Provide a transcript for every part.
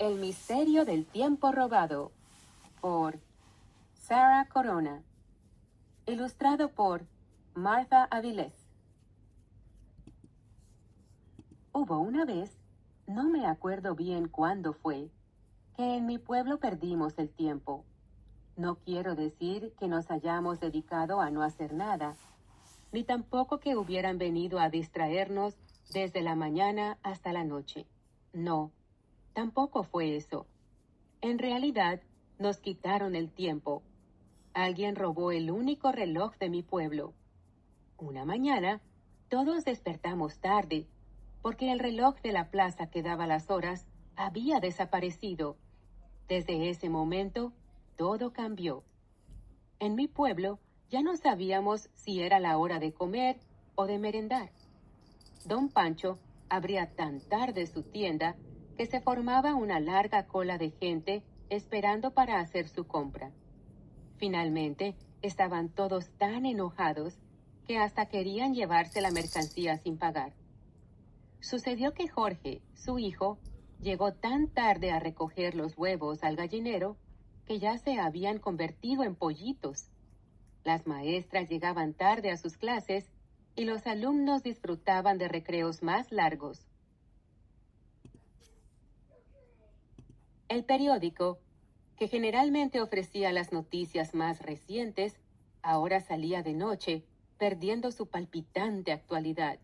El misterio del tiempo robado, por Sarah Corona. Ilustrado por Martha Avilés. Hubo una vez, no me acuerdo bien cuándo fue, que en mi pueblo perdimos el tiempo. No quiero decir que nos hayamos dedicado a no hacer nada, ni tampoco que hubieran venido a distraernos desde la mañana hasta la noche. No, tampoco fue eso. En realidad, nos quitaron el tiempo. Alguien robó el único reloj de mi pueblo. Una mañana, todos despertamos tarde, porque el reloj de la plaza que daba las horas había desaparecido. Desde ese momento, todo cambió. En mi pueblo, ya no sabíamos si era la hora de comer o de merendar. Don Pancho abría tan tarde su tienda que se formaba una larga cola de gente esperando para hacer su compra. Finalmente, estaban todos tan enojados que hasta querían llevarse la mercancía sin pagar. Sucedió que Jorge, su hijo, llegó tan tarde a recoger los huevos al gallinero que ya se habían convertido en pollitos. Las maestras llegaban tarde a sus clases y los alumnos disfrutaban de recreos más largos. El periódico, que generalmente ofrecía las noticias más recientes, ahora salía de noche, perdiendo su palpitante actualidad.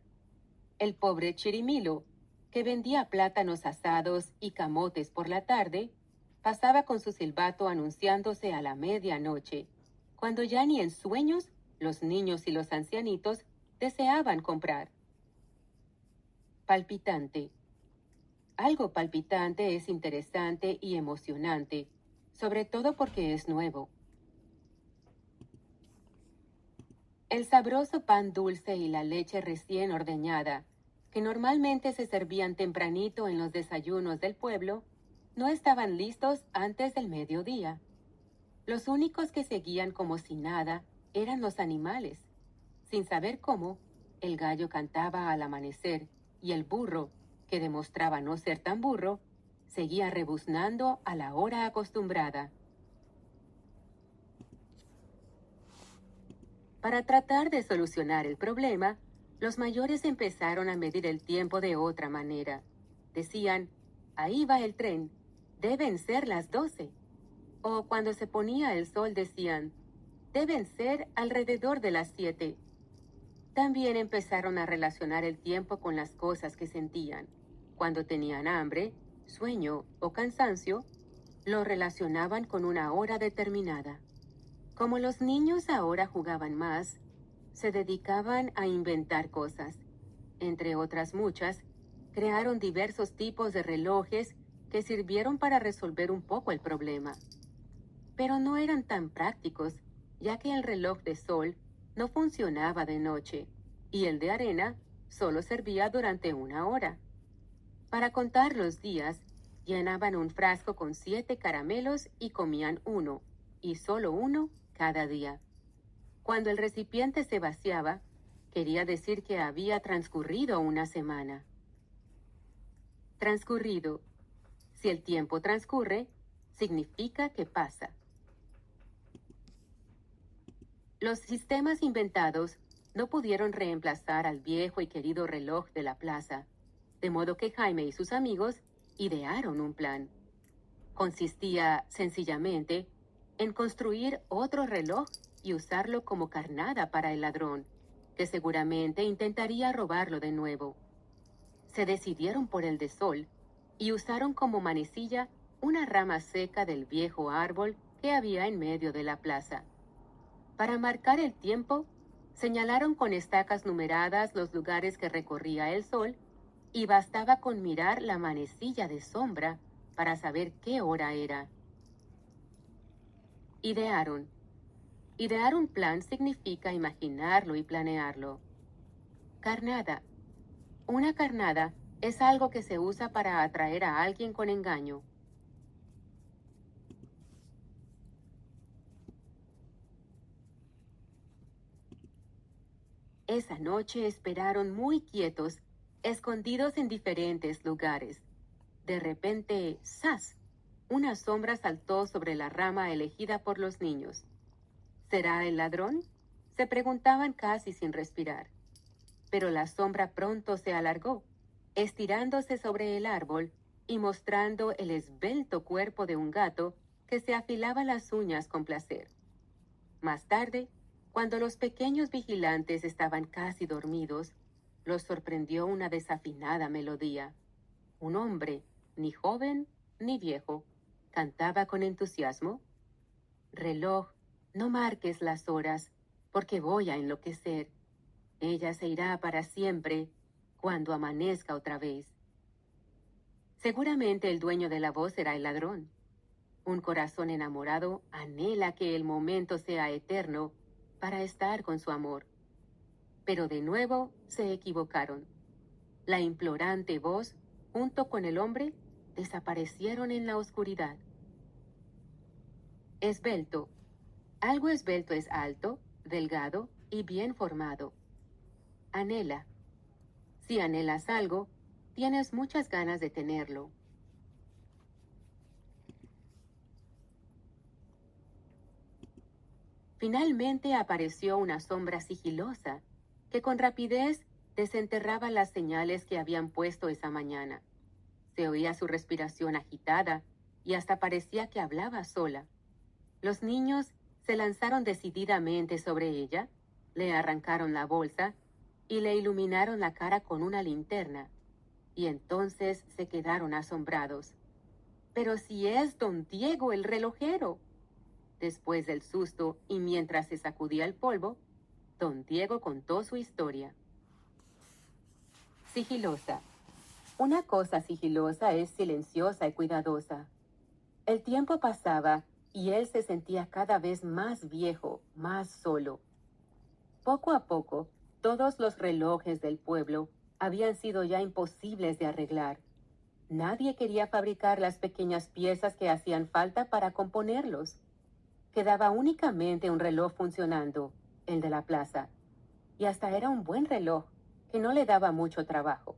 El pobre Chirimilo, que vendía plátanos asados y camotes por la tarde, pasaba con su silbato anunciándose a la medianoche, cuando ya ni en sueños los niños y los ancianitos deseaban comprar. Palpitante. Algo palpitante es interesante y emocionante, sobre todo porque es nuevo. El sabroso pan dulce y la leche recién ordeñada, que normalmente se servían tempranito en los desayunos del pueblo, no estaban listos antes del mediodía. Los únicos que seguían como si nada eran los animales. Sin saber cómo, el gallo cantaba al amanecer y el burro, que demostraba no ser tan burro, seguía rebuznando a la hora acostumbrada. Para tratar de solucionar el problema, los mayores empezaron a medir el tiempo de otra manera. Decían, ahí va el tren, deben ser las 12. O cuando se ponía el sol decían, deben ser alrededor de las 7. También empezaron a relacionar el tiempo con las cosas que sentían. Cuando tenían hambre, sueño o cansancio, lo relacionaban con una hora determinada. Como los niños ahora jugaban más, se dedicaban a inventar cosas. Entre otras muchas, crearon diversos tipos de relojes que sirvieron para resolver un poco el problema. Pero no eran tan prácticos, ya que el reloj de sol no funcionaba de noche y el de arena solo servía durante una hora. Para contar los días, llenaban un frasco con 7 caramelos y comían uno, y solo uno cada día. Cuando el recipiente se vaciaba, quería decir que había transcurrido una semana. Transcurrido. Si el tiempo transcurre, significa que pasa. Los sistemas inventados no pudieron reemplazar al viejo y querido reloj de la plaza, de modo que Jaime y sus amigos idearon un plan. Consistía, sencillamente, en construir otro reloj y usarlo como carnada para el ladrón, que seguramente intentaría robarlo de nuevo. Se decidieron por el de sol y usaron como manecilla una rama seca del viejo árbol que había en medio de la plaza. Para marcar el tiempo, señalaron con estacas numeradas los lugares que recorría el sol y bastaba con mirar la manecilla de sombra para saber qué hora era. Idearon. Idear un plan significa imaginarlo y planearlo. Carnada. Una carnada es algo que se usa para atraer a alguien con engaño. Esa noche esperaron muy quietos, escondidos en diferentes lugares. De repente, ¡zas! Una sombra saltó sobre la rama elegida por los niños. ¿Será el ladrón? Se preguntaban casi sin respirar. Pero la sombra pronto se alargó, estirándose sobre el árbol y mostrando el esbelto cuerpo de un gato que se afilaba las uñas con placer. Más tarde, cuando los pequeños vigilantes estaban casi dormidos, los sorprendió una desafinada melodía. Un hombre, ni joven ni viejo, cantaba con entusiasmo: «Reloj, no marques las horas, porque voy a enloquecer. Ella se irá para siempre cuando amanezca otra vez». Seguramente el dueño de la voz será el ladrón. Un corazón enamorado anhela que el momento sea eterno para estar con su amor. Pero de nuevo se equivocaron. La implorante voz, junto con el hombre, desaparecieron en la oscuridad. Esbelto. Algo esbelto es alto, delgado y bien formado. Anhela. Si anhelas algo, tienes muchas ganas de tenerlo. Finalmente apareció una sombra sigilosa que con rapidez desenterraba las señales que habían puesto esa mañana. Se oía su respiración agitada y hasta parecía que hablaba sola. Los niños se lanzaron decididamente sobre ella, le arrancaron la bolsa y le iluminaron la cara con una linterna. Y entonces se quedaron asombrados. «¡Pero si es don Diego el relojero!». Después del susto y mientras se sacudía el polvo, don Diego contó su historia. Sigilosa. Una cosa sigilosa es silenciosa y cuidadosa. El tiempo pasaba y él se sentía cada vez más viejo, más solo. Poco a poco, todos los relojes del pueblo habían sido ya imposibles de arreglar. Nadie quería fabricar las pequeñas piezas que hacían falta para componerlos. Quedaba únicamente un reloj funcionando, el de la plaza, y hasta era un buen reloj, que no le daba mucho trabajo.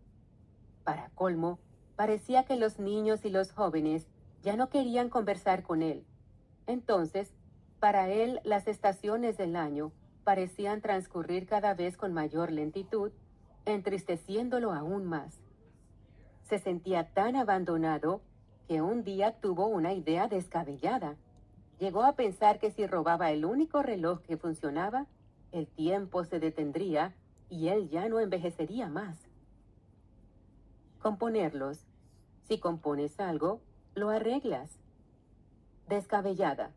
Para colmo, parecía que los niños y los jóvenes ya no querían conversar con él. Entonces, para él las estaciones del año parecían transcurrir cada vez con mayor lentitud, entristeciéndolo aún más. Se sentía tan abandonado que un día tuvo una idea descabellada. Llegó a pensar que si robaba el único reloj que funcionaba, el tiempo se detendría y él ya no envejecería más. Componerlos. Si compones algo, lo arreglas. Descabellada.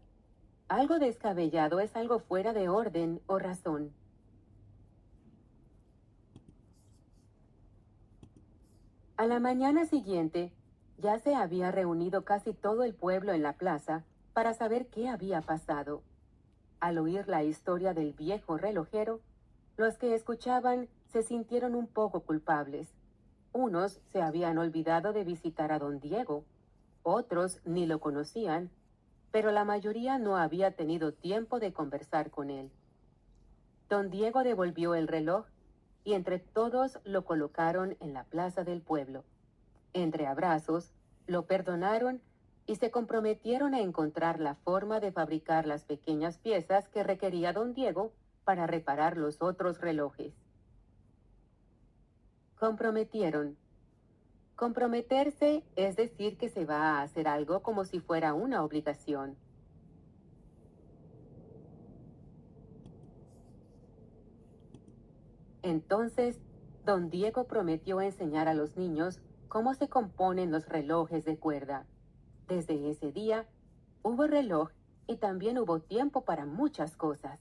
Algo descabellado es algo fuera de orden o razón. A la mañana siguiente, ya se había reunido casi todo el pueblo en la plaza para saber qué había pasado. Al oír la historia del viejo relojero, los que escuchaban se sintieron un poco culpables. Unos se habían olvidado de visitar a don Diego, otros ni lo conocían, pero la mayoría no había tenido tiempo de conversar con él. Don Diego devolvió el reloj y entre todos lo colocaron en la plaza del pueblo. Entre abrazos, lo perdonaron y se comprometieron a encontrar la forma de fabricar las pequeñas piezas que requería don Diego para reparar los otros relojes. Comprometieron. Comprometerse es decir que se va a hacer algo como si fuera una obligación. Entonces, don Diego prometió enseñar a los niños cómo se componen los relojes de cuerda. Desde ese día, hubo reloj y también hubo tiempo para muchas cosas.